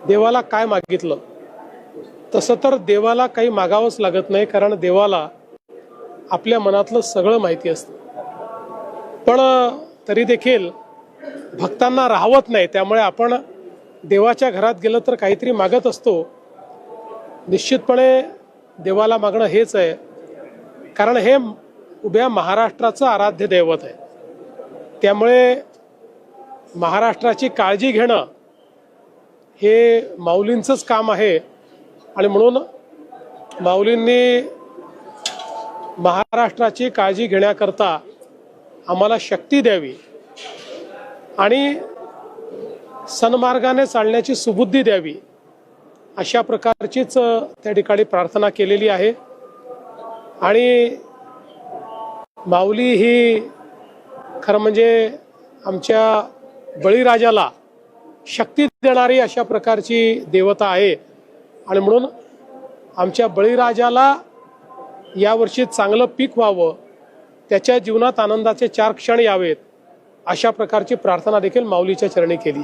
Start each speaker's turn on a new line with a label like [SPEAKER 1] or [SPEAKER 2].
[SPEAKER 1] देवाला काय मागितलं, तसं तर देवाला काही मागावंच लागत नाही, कारण देवाला आपल्या मनातलं सगळं माहिती असतं. पण तरी देखील भक्तांना राहवत नाही, त्यामुळे आपण देवाच्या घरात गेलं तर काहीतरी मागत असतो. निश्चितपणे देवाला मागणं हेच आहे, कारण हे उभ्या महाराष्ट्राचं आराध्य दैवत आहे. त्यामुळे महाराष्ट्राची काळजी घेणं हे माऊलींचंच काम आहे. आणि म्हणून माऊलींनी महाराष्ट्राची काळजी घेण्याकरता आम्हाला शक्ती द्यावी आणि सन्मार्गाने चालण्याची सुबुद्धी द्यावी, अशा प्रकारचीच त्या ठिकाणी प्रार्थना केलेली आहे. आणि माऊली ही खरं म्हणजे आमच्या बळीराजाला शक्ती देणारी अशा प्रकारची देवता आहे. आणि म्हणून आमच्या बळीराजाला यावर्षी चांगलं पीक व्हावं, त्याच्या जीवनात आनंदाचे 4 क्षण यावेत, अशा प्रकारची प्रार्थना देखील माऊलीच्या चरणी केली.